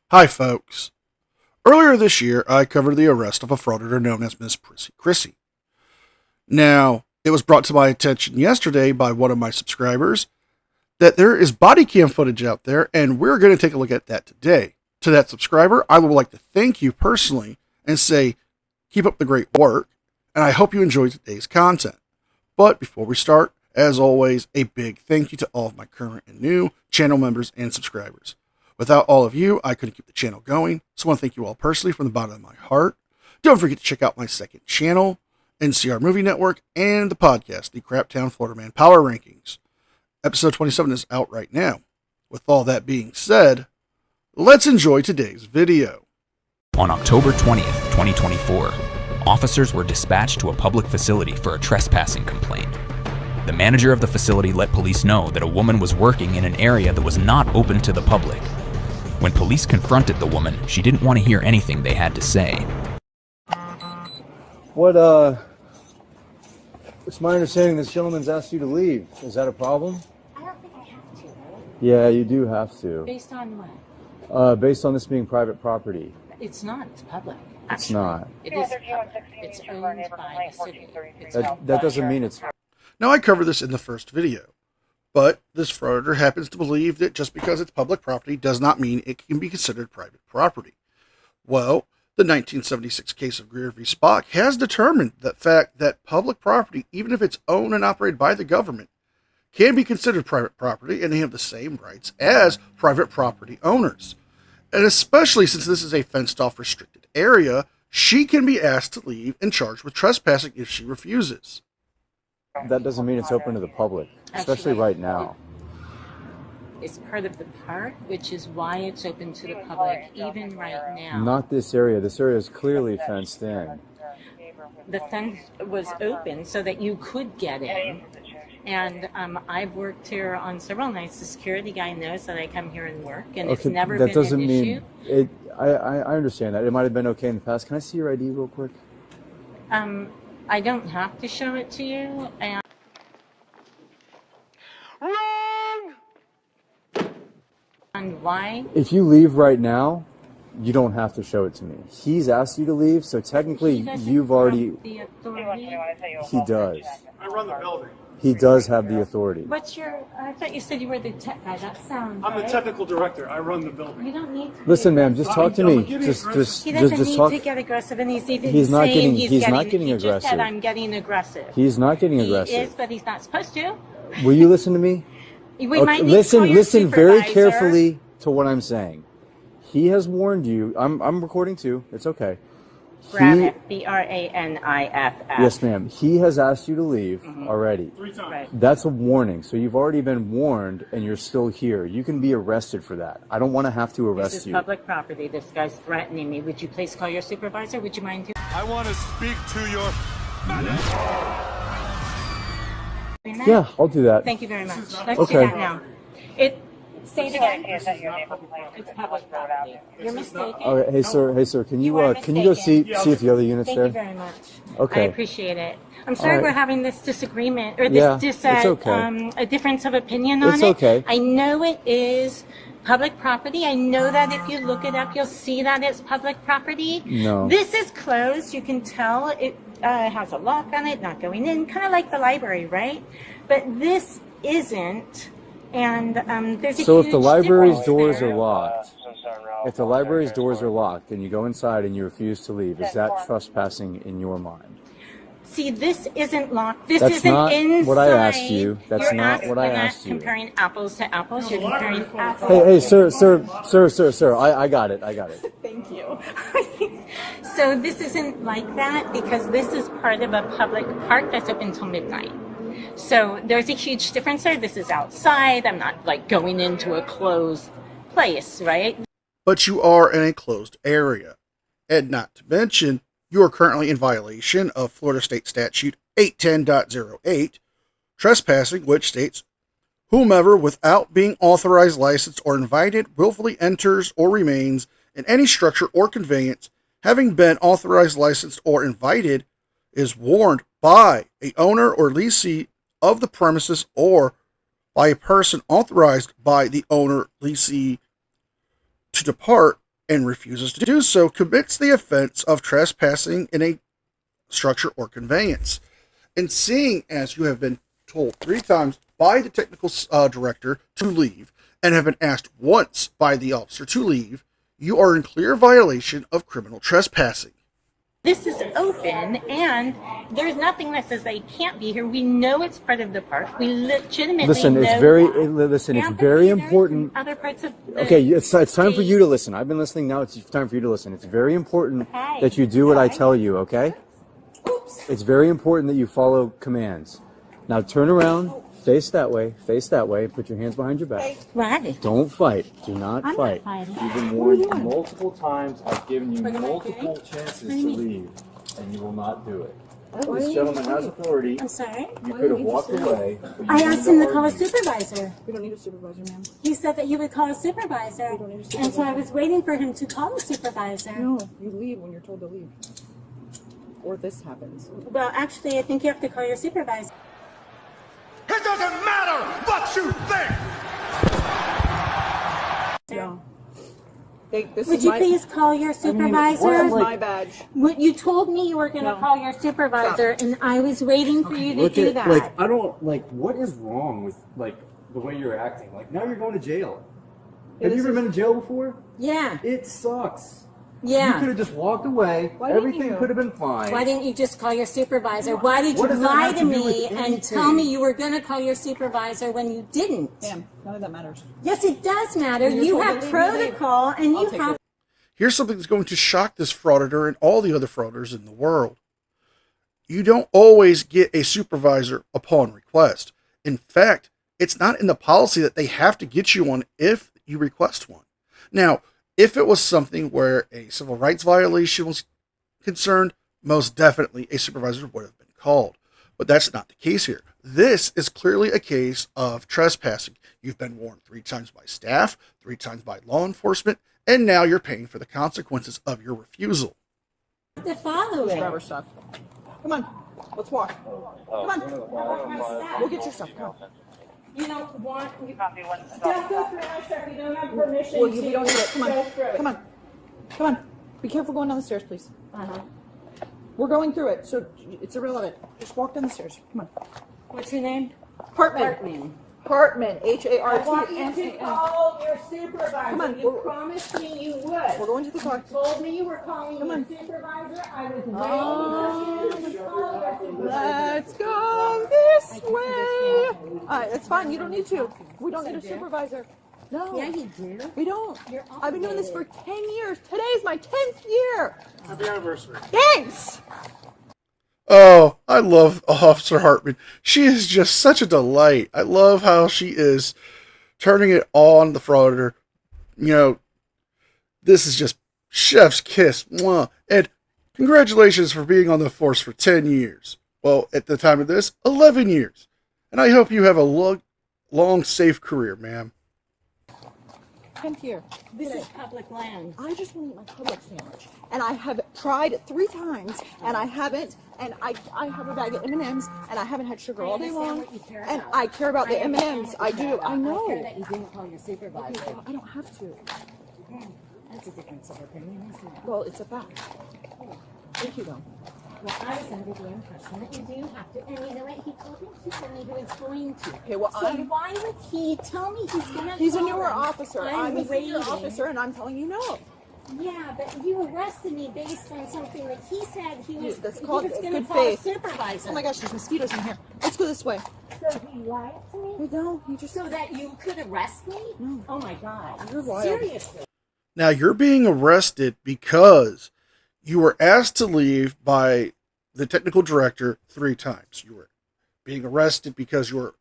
Hi, folks. Earlier this year, I covered the arrest of a frauditor known as Miss Prissy Chrissy. Now, it was brought to my attention yesterday by one of my subscribers that there is body cam footage out there, and we're going to take a look at that today. To that subscriber, I would like to thank you personally and say, keep up the great work, and I hope you enjoyed today's content. But before we start, as always, a big thank you to all of my current and new channel members and subscribers. Without all of you, I couldn't keep the channel going, so I want to thank you all personally from the bottom of my heart. Don't forget to check out my second channel, NCR Movie Network, and the podcast, the Craptown Florida Man Power Rankings. Episode 27 is out right now. With all that being said, let's enjoy today's video. On October 20th, 2024, officers were dispatched to a public facility for a trespassing complaint. The manager of the facility let police know that a woman was working in an area that was not open to the public. When police confronted the woman, she didn't want to hear anything they had to say. It's my understanding this gentleman's asked you to leave. Is that a problem? I don't think I have to, right? Yeah, you do have to. Based on what? Based on this being private property. It's not. It's public. It's not. It is public. It's owned by the city. That doesn't mean it's... Now, I covered this in the first video, but this frauditor happens to believe that just because it's public property does not mean it can be considered private property. Well, the 1976 case of Greer v. Spock has determined the fact that public property, even if it's owned and operated by the government, can be considered private property, and they have the same rights as private property owners. And especially since this is a fenced-off restricted area, she can be asked to leave and charged with trespassing if she refuses. That doesn't mean it's open to the public, especially right now. It's part of the park, which is why it's open to the public, even right now. Not this area. This area is clearly fenced in. The fence was open so that you could get in. And I've worked here on several nights. The security guy knows that I come here and work, and it's never been an issue. I understand that. It might have been okay in the past. Can I see your ID real quick? I don't have to show it to you. And why? If you leave right now, you don't have to show it to me. He's asked you to leave, so technically you've already... The authority? He does. I run the building. He does have the authority. What's your... I thought you said you were the tech guy. That sounds... I'm the technical director. I run the building. You don't need to... Listen, ma'am, just talk to me. He doesn't talk. need to get aggressive, and he's even He's not saying getting- he's not getting He just aggressive. said, I'm getting aggressive. He's not getting aggressive. He is, but he's not supposed to. Will you listen to me? We might need to listen, call your listen very supervisor. carefully to what I'm saying. He has warned you. I'm recording too. It's okay. Braniff, B-R-A-N-I-F-F. Yes, ma'am. He has asked you to leave already. 3 times. Right. That's a warning. So you've already been warned, and you're still here. You can be arrested for that. I don't want to have to arrest This is you. public property. This guy's threatening me. Would you please call your supervisor? Would you mind doing I want to speak to your that? Yeah, I'll do that. Thank you very much. Let's Okay. do that now. Say it again. It's public property. You're mistaken. Okay, hey sir, can you are can you go see mistaken. if the other unit's Thank there? you very much. Okay. I appreciate it. I'm sorry right. we're having this disagreement or Yeah, this it's okay. a difference of opinion on It's it. okay. I know it is public property. I know that if you look it up, you'll see that it's public property. No. This is closed. You can tell it has a lock on it, not going in, kind of like the library, right? But this isn't. And there's a So huge if the library's difference doors there. are locked, if the library's doors are locked and you go inside and you refuse to leave, is that trespassing in your mind? See, this isn't locked. This That's isn't not inside. what I asked you. That's You're not what I you're not asked you. comparing apples to apples. You're comparing apples. Hey, sir, I got it. Thank you. So this isn't like that because this is part of a public park that's open till midnight. So there's a huge difference there. This is outside. I'm not like going into a closed place, right? But you are in a closed area. And not to mention, you are currently in violation of Florida State Statute 810.08, trespassing, which states, whomever without being authorized, licensed, or invited willfully enters or remains in any structure or conveyance having been authorized, licensed, or invited is warned by a owner or lessee of the premises or by a person authorized by the owner, lessee to depart and refuses to do so commits the offense of trespassing in a structure or conveyance. And seeing as you have been told 3 times by the technical director to leave and have been asked once by the officer to leave, you are in clear violation of criminal trespassing. This is open, and there's nothing that says they can't be here. We know it's part of the park. We legitimately Listen, know it's very that. very important. Other parts of the Okay, it's time for state. you to listen. I've been listening now. It's time for you to listen. It's very important Okay. that you do what I tell you, okay? Oops. It's very important that you follow commands. Now turn around, face that way, put your hands behind your back. Right. Don't fight. Do not I'm not fight. fighting. You've been What are you warned doing? multiple times. I've given you What am I multiple doing? chances What do you to mean? leave, and you will not do it. What This are you gentleman has doing? authority. I'm sorry? You could have walked away. but you I wanted asked him to call a argue. supervisor. We don't need a supervisor, ma'am. He said that he would call a supervisor. We don't need a And so supervisor. I was waiting for him to call a supervisor. No, you leave when you're told to leave. Or this happens. Well, actually, I think you have to call your supervisor. It doesn't matter what you think. No. This Would is you my, please call your supervisor? This is my badge. You told me you were going to No. call your supervisor, and I was waiting for you to Look do at, that. like, I don't, like, what is wrong with, like, the way you're acting? Like, now you're going to jail. Have you ever been in jail before? Yeah, It sucks. You yeah. could have just walked away. Why didn't Everything you? could have been fine. Why didn't you just call your supervisor? Why did you What does that lie have to to do me with and anything? tell me you were going to call your supervisor when you didn't? Ma'am, none of that matters. Yes, it does matter. When you're You told to have leave, you leave. protocol, and you I'll take have. it. Here's something that's going to shock this frauditor and all the other frauditors in the world. You don't always get a supervisor upon request. In fact, it's not in the policy that they have to get you one if you request one. Now, if it was something where a civil rights violation was concerned, most definitely a supervisor would have been called. But that's not the case here. This is clearly a case of trespassing. You've been warned 3 times by staff, 3 times by law enforcement, and now you're paying for the consequences of your refusal. To follow it. Driver stuff. Come on. Let's walk. Come on. We'll get your stuff. Come on. You don't want. Don't go through us if you don't have permission. Well, we don't need it. Come on. Go through it. Come on. Come on. Be careful going down the stairs, please. Uh-huh. We're going through it, so it's irrelevant. Just walk down the stairs. Come on. What's your name? Hartman. Hartman. Hartman. I want you to H-A-R-T-M-A-N. call your supervisor. Come on, You we're- promised me you would. We're going to the car. You told me you were calling Come your on. supervisor. I was waiting for you to call your supervisor. Let's go this way. That's fine. You don't need to. We don't need a supervisor. No. Yeah, you do. We don't. You're I've been doing this for 10 years. Today is my 10th year. Happy anniversary. Thanks. Oh, I love Officer Hartman. She is just such a delight. I love how she is turning it on the frauditor. You know, this is just chef's kiss. Mwah. And congratulations for being on the force for 10 years. Well, at the time of this, 11 years. And I hope you have a long, safe career, ma'am. 10th year. This is public land. I just want to eat my public sandwich. And I have tried 3 times, and I haven't. And I have a bag of M&Ms, and I haven't had sugar all day long. And I care about the M&Ms. I do. I I care know. that you didn't call your supervisor. I don't have to. That's a difference of opinion, isn't it? Well, it's a fact. Thank you, though. Well, I was under the impression that you do have to. And you know what? He told me to tell me he was going to. Okay, well, So why would he tell me he's going to He's a call newer him? officer. I'm a senior waiting. officer, and I'm telling you no. Yeah, but you arrested me based on something that he said he was, That's he called was going to good call faith. a supervisor. Oh my gosh, there's mosquitoes in here. Let's go this way. So he lied to me? No, you just. So that you could arrest me? No. Oh my God. You're wild. Seriously. Now, you're being arrested because you were asked to leave by the technical director 3 times. You were being arrested because you were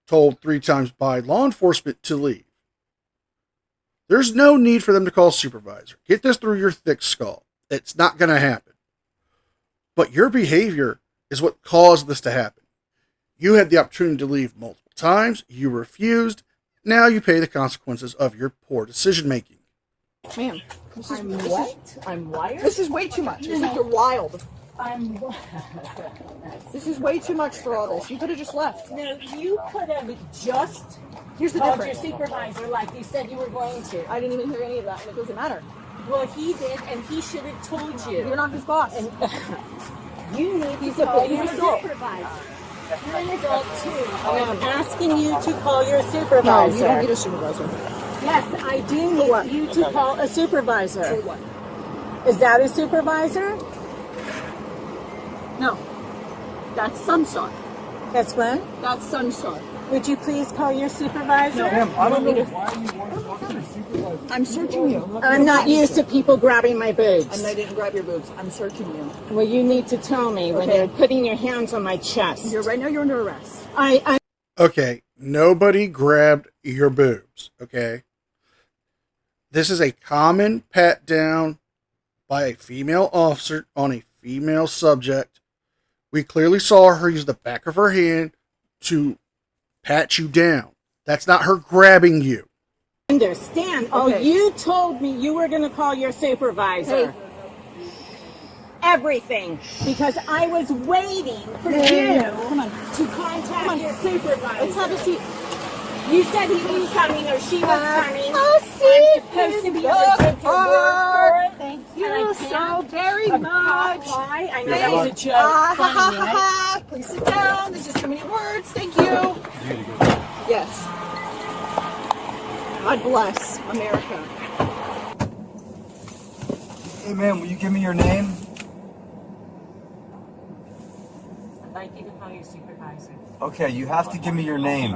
told 3 times by law enforcement to leave. There's no need for them to call a supervisor. Get this through your thick skull. It's not going to happen. But your behavior is what caused this to happen. You had the opportunity to leave multiple times. You refused. Now you pay the consequences of your poor decision making. Ma'am, this is I'm what? I'm wired? This is way too much. This is you're wild. I'm. This is way too much for all this. You could have just left. No, you could have just Here's the called your difference. supervisor like you said you were going to. I didn't even hear any of that, and it doesn't matter. Well, he did, and he should have told you. You're not his boss. And you need He's to call he's your an adult. supervisor. You're an adult too. I'm asking you to call your No, supervisor. you don't need a supervisor. Yes, I do what? need you to call a supervisor. For what? Is that a supervisor? No. That's Sunshine. That's what? That's Sunshine. Would you please call your supervisor? I don't know why you want to talk to the supervisor. I'm searching you. I'm not used to people grabbing my boobs. And I didn't grab your boobs. I'm searching you. Well, you need to tell me when Okay. you're putting your hands on my chest. Right now you're under arrest. I Okay, nobody grabbed your boobs, okay? This is a common pat down by a female officer on a female subject. We clearly saw her use the back of her hand to pat you down. That's not her grabbing you. understand. Oh, Okay. you told me you were going to call your supervisor. Hey. Everything. Because I was waiting for Hey, you come on. to contact your supervisor. Let's have a seat. You said he was coming or she was coming. a seat I'm supposed to be able to take your word for it. Thank And I you can't. so very A much. Why? I know that was a joke. Ha Funny, ha ha right? ha. Please sit down. This is too many words. Thank you. Yes. God bless America. Hey man, will you give me your name? I'd like you to call your supervisor. Okay, you have to give me your name.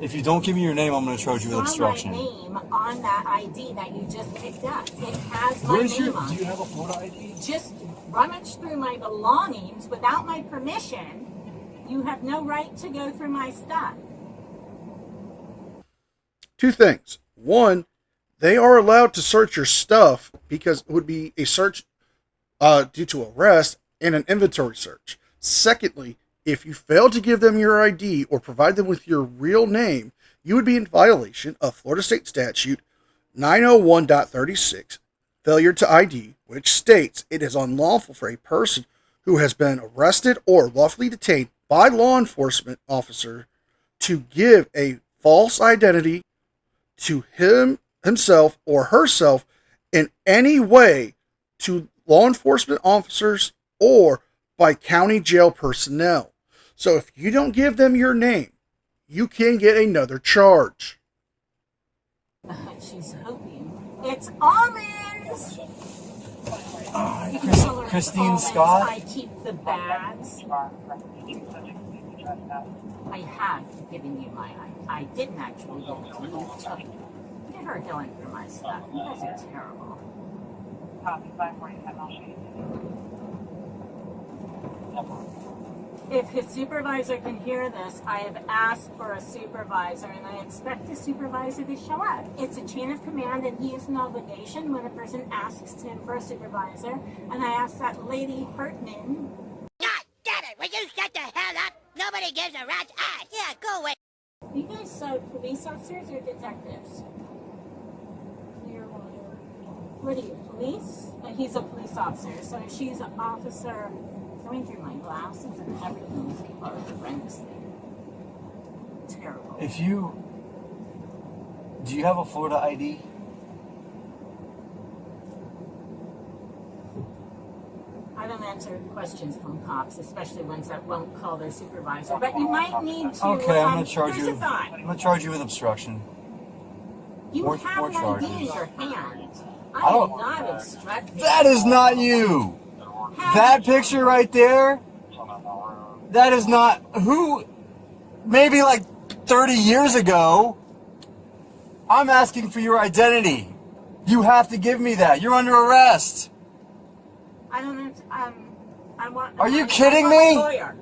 If you don't give me your name, I'm going to charge you with obstruction. My name on that ID that you just picked up. It has my Where's name your? on Do it. you have a Florida ID? Just rummage through my belongings without my permission. You have no right to go through my stuff. Two things. One, they are allowed to search your stuff because it would be a search due to arrest and an inventory search. Secondly, if you fail to give them your ID or provide them with your real name, you would be in violation of Florida State Statute 901.36, failure to ID, which states it is unlawful for a person who has been arrested or lawfully detained by law enforcement officer to give a false identity to himself or herself in any way to law enforcement officers or by county jail personnel. So if you don't give them your name, you can get another charge. She's hoping. It's almonds! You can tell her Christine almonds. Scott? I keep the bags. I have given you my ID. I didn't actually give it to you. You took it. Look at her going through my stuff. You guys are terrible. If his supervisor can hear this, I have asked for a supervisor and I expect the supervisor to show up. It's a chain of command and he has an obligation when a person asks him for a supervisor. And I asked that lady Hartman. God damn it! Will you shut the hell up? Nobody gives a rat's ass. Yeah, go away. You guys police officers or detectives? Clearwater. What are you, police? He's a police officer, so she's an officer. Going through my glasses and everything is horrendous there. Terrible. If you... Do you have a Florida ID? I don't answer questions from cops, especially ones that won't call their supervisor. But you might need to. Okay, I'm going to charge here's you. a thought. I'm going to charge you with obstruction. You more have an ID charges. in your hand. I I am don't- not obstructing. That is not you! That picture right there, that is not who, maybe like 30 years ago, I'm asking for your identity. You have to give me that. You're under arrest. I don't. I want. Are you I kidding want a me? lawyer.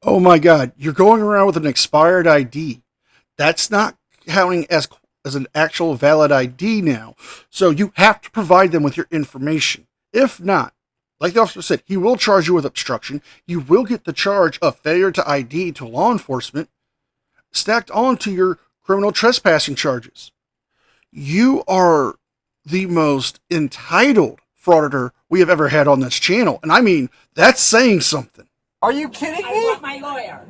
Oh my God, you're going around with an expired ID. That's not counting as an actual valid ID now. So you have to provide them with your information. If not, like the officer said, he will charge you with obstruction. You will get the charge of failure to ID to law enforcement stacked onto your criminal trespassing charges. You are the most entitled frauditor we have ever had on this channel. And I mean, that's saying something. Are you kidding I me? want my lawyer.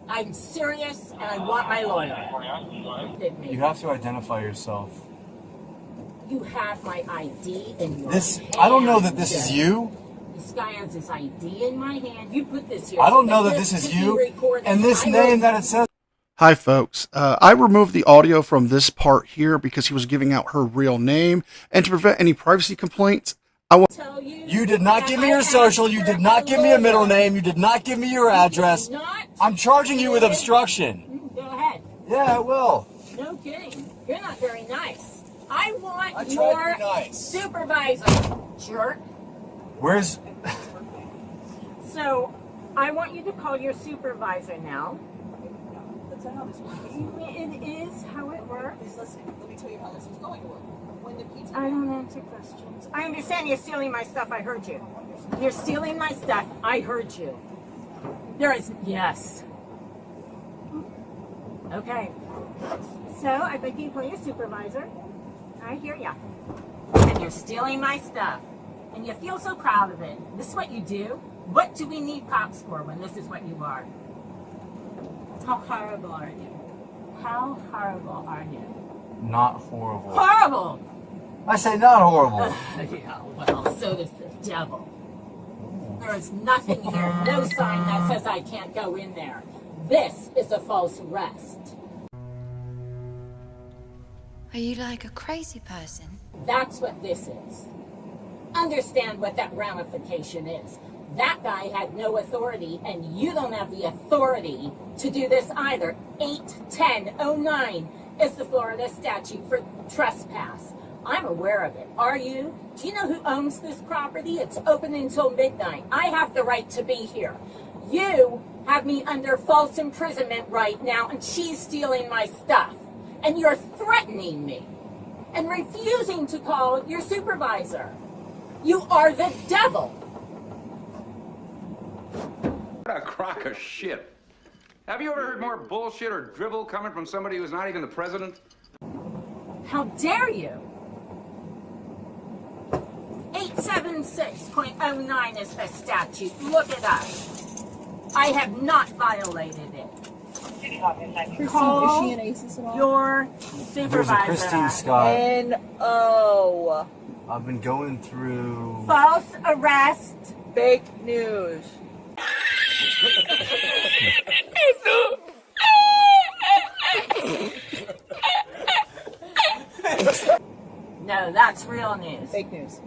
I'm serious, and I want my lawyer. You have to identify yourself. You have my ID in your This, hand. I don't know that this is you. This guy has his ID in my hand. You put this here. I don't so know that this is can be you. recorded. And this I name know- that it says. Hi, folks. I removed the audio from this part here because he was giving out her real name. And to prevent any privacy complaints, I want... Tell You did not give me your social. You did not give me a middle name. You did not give me your address. I'm charging you with obstruction. Go ahead. Yeah, I will. No kidding. You're not very nice. I want I tried to your be nice. supervisor, jerk. Where's... So, I want you to call your supervisor now. That's not how this works. It is how it works. Listen, let me tell you how this is going to work. When the pizza I don't answer questions. I understand you're stealing my stuff. I heard you. You're stealing my stuff. I heard you. There is... Yes. Okay. So, I beg you to call your supervisor. I hear ya. And you're stealing my stuff. And you feel so proud of it. This is what you do? What do we need cops for when this is what you are? How horrible are you? How horrible are you? Not horrible. Horrible! I say not horrible. Yeah, well, so does the devil. There is nothing here, no sign that says I can't go in there. This is a false arrest. Are you like a crazy person? That's what this is. Understand what that ramification is. That guy had no authority, and you don't have the authority to do this either. 81009 is the Florida statute for trespass. I'm aware of it. Are you? Do you know who owns this property? It's open until midnight. I have the right to be here. You have me under false imprisonment right now, and she's stealing my stuff. And you're threatening me and refusing to call your supervisor. You are the devil. What a crock of shit. Have you ever heard more bullshit or drivel coming from somebody who's not even the president? How dare you? 876.09 is the statute. Look it up. I have not violated it. Call is she an ACES at all? your There's a supervisor. Christine Scott. N-O. I've been going through... False arrest. Fake news. No, that's real news. Fake news.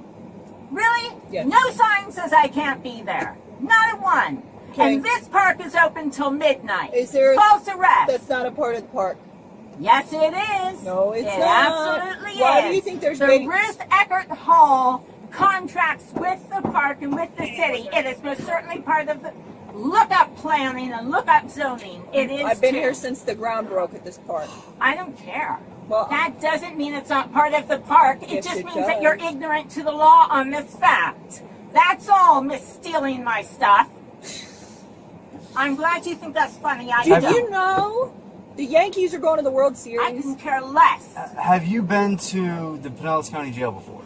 Really? Yes. No sign says I can't be there. Not a one. Okay. And this park is open till midnight. Is there false arrest? That's not a part of the park. Yes, it is. No, it's it not. absolutely is. Why do you think there's the big- Ruth Eckert Hall contracts with the park and with the city? It is most certainly part of the look-up planning and look-up zoning. It is. I've been too. here since the ground broke at this park. I don't care. Well, that doesn't mean it's not part of the park. It Yes, just it means that you're does. ignorant to the law on this fact. That's all, Miss Stealing My Stuff. I'm glad you think that's funny. I Did don't. you know the Yankees are going to the World I Series? can care less. Have you been to the Pinellas County Jail before?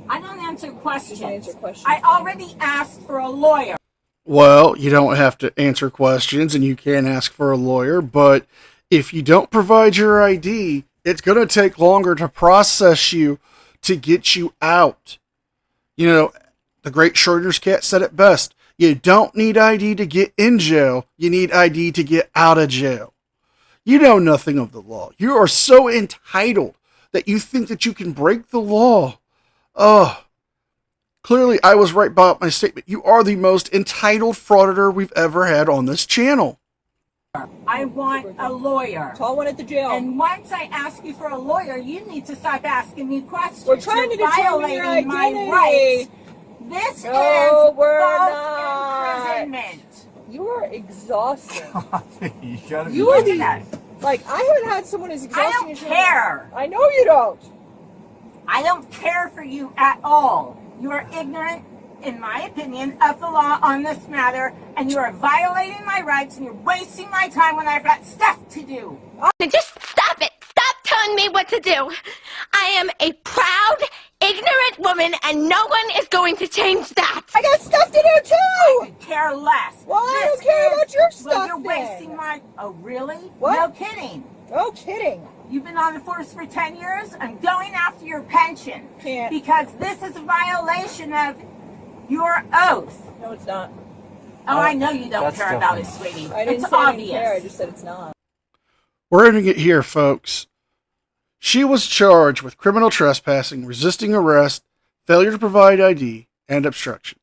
I don't answer questions. answer questions. I already asked for a lawyer. Well, you don't have to answer questions and you can ask for a lawyer, but if you don't provide your ID, it's going to take longer to process you to get you out. You know, the great Schrodinger's cat said it best. You don't need ID to get in jail. You need ID to get out of jail. You know nothing of the law. You are so entitled that you think that you can break the law. Oh, clearly I was right about my statement. You are the most entitled frauditor we've ever had on this channel. I want a lawyer. Call one at the jail. And once I ask you for a lawyer, you need to stop asking me questions. We're trying to You're determine your violating my identity. rights. This No, is we're false not. imprisonment. You are exhausting. You gotta be You are Look at the that. like I haven't had someone as I exhausting don't as you. care. I know you don't. I don't care for you at all. You are ignorant, in my opinion, of the law on this matter, and you are violating my rights, and you're wasting my time when I've got stuff to do. Just stop it. Stop telling me what to do. am a proud, ignorant woman, and no one is going to change that. I got stuff to do too. I could care less. Well, I don't care about your stuff. Well, you're then. wasting my. Oh, really? What? No kidding. Oh, kidding. You've been on the force for 10 years. I'm going after your pension. Can't. Because this is a violation of your oath. No, it's not. Oh, I know you don't care about it, sweetie. I didn't It's say I obvious. didn't care. I just said it's not. We're ending it here, folks. She was charged with criminal trespassing, resisting arrest, failure to provide ID, and obstruction.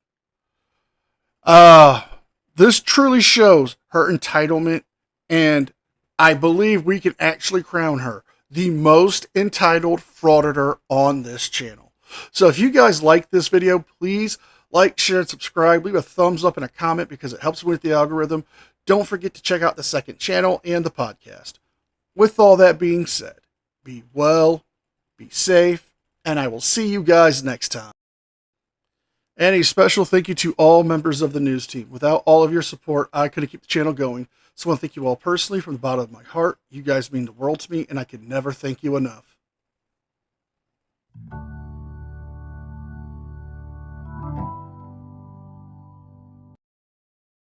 This truly shows her entitlement, and I believe we can actually crown her the most entitled frauditor on this channel. So if you guys like this video, please like, share, and subscribe. Leave a thumbs up and a comment because it helps with the algorithm. Don't forget to check out the second channel and the podcast. With all that being said, be well, be safe, and I will see you guys next time. And a special thank you to all members of the news team. Without all of your support, I couldn't keep the channel going. So I want to thank you all personally from the bottom of my heart. You guys mean the world to me, and I can never thank you enough.